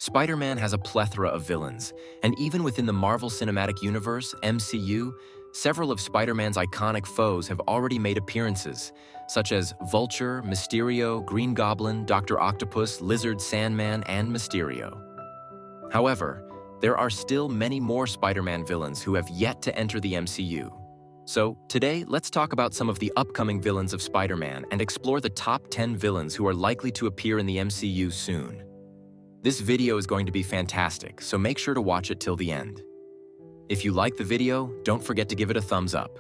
Spider-Man has a plethora of villains, and even within the Marvel Cinematic Universe, MCU, several of Spider-Man's iconic foes have already made appearances, such as Vulture, Mysterio, Green Goblin, Dr. Octopus, Lizard, Sandman, and Mysterio. However, there are still many more Spider-Man villains who have yet to enter the MCU. So, today, let's talk about some of the upcoming villains of Spider-Man and explore the top 10 villains who are likely to appear in the MCU soon. This video is going to be fantastic, so make sure to watch it till the end. If you like the video, don't forget to give it a thumbs up.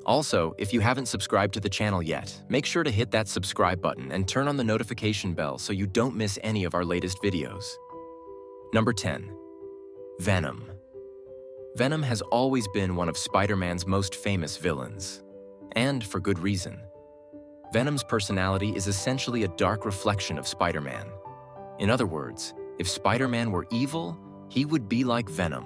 Also, if you haven't subscribed to the channel yet, make sure to hit that subscribe button and turn on the notification bell so you don't miss any of our latest videos. Number 10. Venom. Venom has always been one of Spider-Man's most famous villains, and for good reason. Venom's personality is essentially a dark reflection of Spider-Man. In other words, if Spider-Man were evil, he would be like Venom.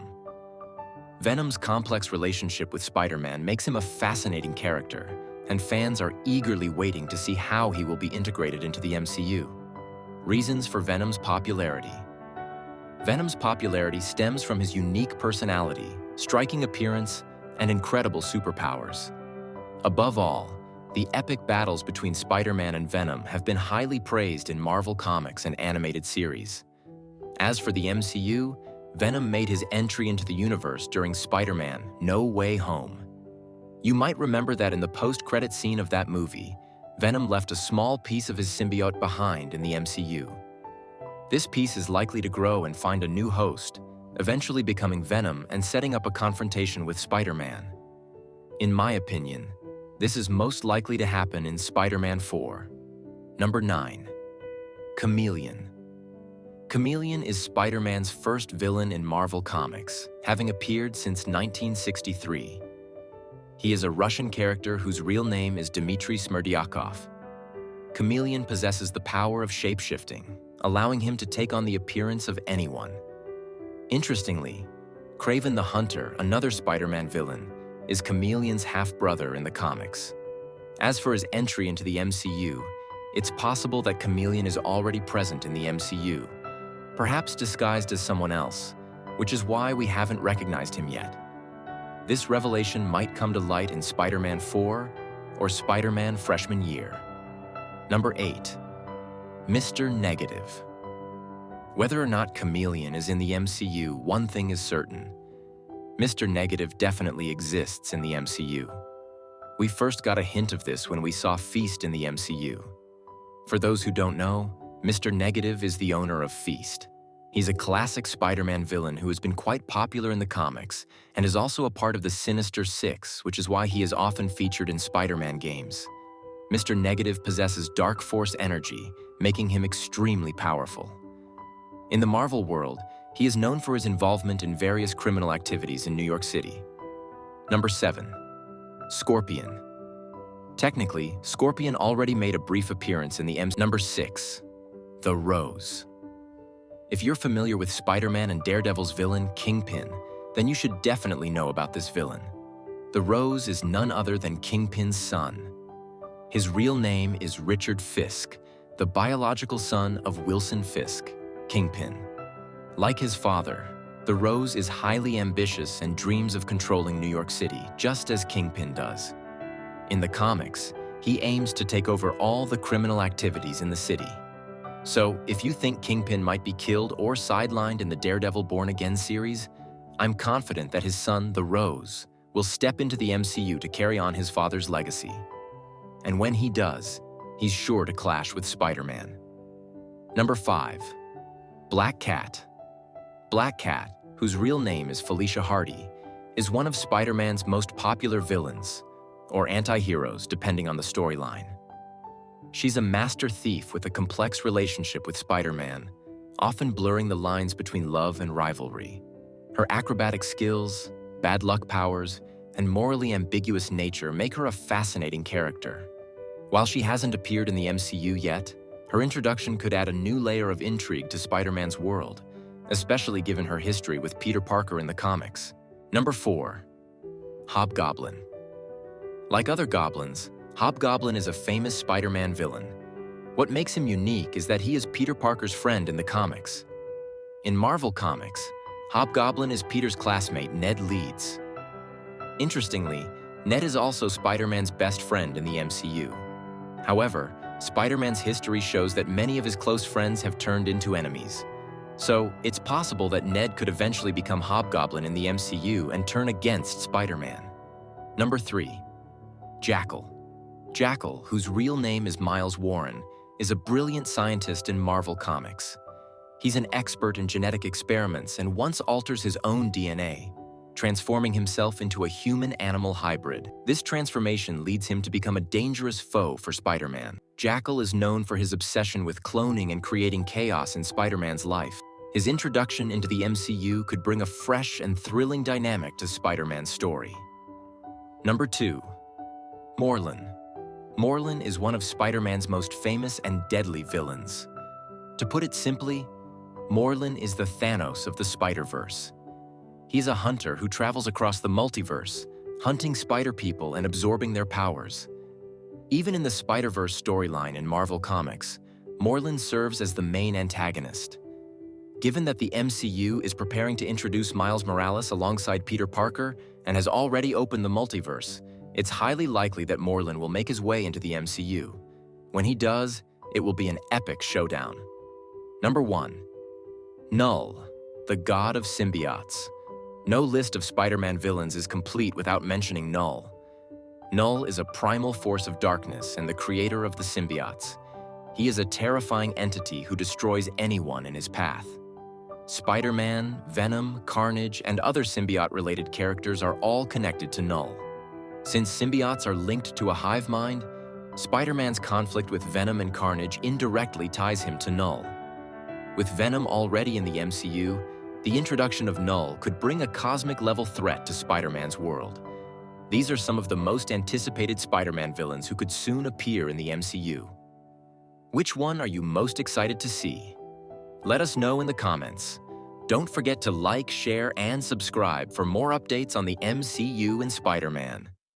Venom's complex relationship with Spider-Man makes him a fascinating character, and fans are eagerly waiting to see how he will be integrated into the MCU. Reasons for Venom's popularity. Venom's popularity stems from his unique personality, striking appearance, and incredible superpowers. Above all, the epic battles between Spider-Man and Venom have been highly praised in Marvel Comics and animated series. As for the MCU, Venom made his entry into the universe during Spider-Man: No Way Home. You might remember that in the post-credit scene of that movie, Venom left a small piece of his symbiote behind in the MCU. This piece is likely to grow and find a new host, eventually becoming Venom and setting up a confrontation with Spider-Man. In my opinion, this is most likely to happen in Spider-Man 4. Number 9. Chameleon. Chameleon is Spider-Man's first villain in Marvel Comics, having appeared since 1963. He is a Russian character whose real name is Dmitry Smerdyakov. Chameleon possesses the power of shape-shifting, allowing him to take on the appearance of anyone. Interestingly, Kraven the Hunter, another Spider-Man villain, is Chameleon's half-brother in the comics. As for his entry into the MCU, it's possible that Chameleon is already present in the MCU, perhaps disguised as someone else, which is why we haven't recognized him yet. This revelation might come to light in Spider-Man 4 or Spider-Man Freshman Year. Number 8. Mr. Negative. Whether or not Chameleon is in the MCU, one thing is certain. Mr. Negative definitely exists in the MCU. We first got a hint of this when we saw Feast in the MCU. For those who don't know, Mr. Negative is the owner of Feast. He's a classic Spider-Man villain who has been quite popular in the comics and is also a part of the Sinister Six, which is why he is often featured in Spider-Man games. Mr. Negative possesses dark force energy, making him extremely powerful. In the Marvel world, he is known for his involvement in various criminal activities in New York City. Number 7. Scorpion. Technically, Scorpion already made a brief appearance in the MCU. Number 6. The Rose. If you're familiar with Spider-Man and Daredevil's villain, Kingpin, then you should definitely know about this villain. The Rose is none other than Kingpin's son. His real name is Richard Fisk, the biological son of Wilson Fisk, Kingpin. Like his father, the Rose is highly ambitious and dreams of controlling New York City, just as Kingpin does. In the comics, he aims to take over all the criminal activities in the city. So, if you think Kingpin might be killed or sidelined in the Daredevil Born Again series, I'm confident that his son, the Rose, will step into the MCU to carry on his father's legacy. And when he does, he's sure to clash with Spider-Man. Number 5. Black Cat. Black Cat, whose real name is Felicia Hardy, is one of Spider-Man's most popular villains, or anti-heroes depending on the storyline. She's a master thief with a complex relationship with Spider-Man, often blurring the lines between love and rivalry. Her acrobatic skills, bad luck powers, and morally ambiguous nature make her a fascinating character. While she hasn't appeared in the MCU yet, her introduction could add a new layer of intrigue to Spider-Man's world, especially given her history with Peter Parker in the comics. Number 4. Hobgoblin. Like other goblins, Hobgoblin is a famous Spider-Man villain. What makes him unique is that he is Peter Parker's friend in the comics. In Marvel Comics, Hobgoblin is Peter's classmate Ned Leeds. Interestingly, Ned is also Spider-Man's best friend in the MCU. However, Spider-Man's history shows that many of his close friends have turned into enemies. So, it's possible that Ned could eventually become Hobgoblin in the MCU and turn against Spider-Man. Number 3. Jackal. Jackal, whose real name is Miles Warren, is a brilliant scientist in Marvel Comics. He's an expert in genetic experiments and once alters his own DNA, transforming himself into a human-animal hybrid. This transformation leads him to become a dangerous foe for Spider-Man. Jackal is known for his obsession with cloning and creating chaos in Spider-Man's life. His introduction into the MCU could bring a fresh and thrilling dynamic to Spider-Man's story. Number 2. Morlun. Morlun is one of Spider-Man's most famous and deadly villains. To put it simply, Morlun is the Thanos of the Spider-Verse. He's a hunter who travels across the multiverse, hunting spider people and absorbing their powers. Even in the Spider-Verse storyline in Marvel Comics, Morlun serves as the main antagonist. Given that the MCU is preparing to introduce Miles Morales alongside Peter Parker and has already opened the multiverse, it's highly likely that Morlun will make his way into the MCU. When he does, it will be an epic showdown. Number 1. Knull, the God of Symbiotes. No list of Spider-Man villains is complete without mentioning Knull. Knull is a primal force of darkness and the creator of the symbiotes. He is a terrifying entity who destroys anyone in his path. Spider-Man, Venom, Carnage, and other symbiote-related characters are all connected to Knull. Since symbiotes are linked to a hive mind, Spider-Man's conflict with Venom and Carnage indirectly ties him to Knull. With Venom already in the MCU, the introduction of Knull could bring a cosmic-level threat to Spider-Man's world. These are some of the most anticipated Spider-Man villains who could soon appear in the MCU. Which one are you most excited to see? Let us know in the comments. Don't forget to like, share, and subscribe for more updates on the MCU and Spider-Man.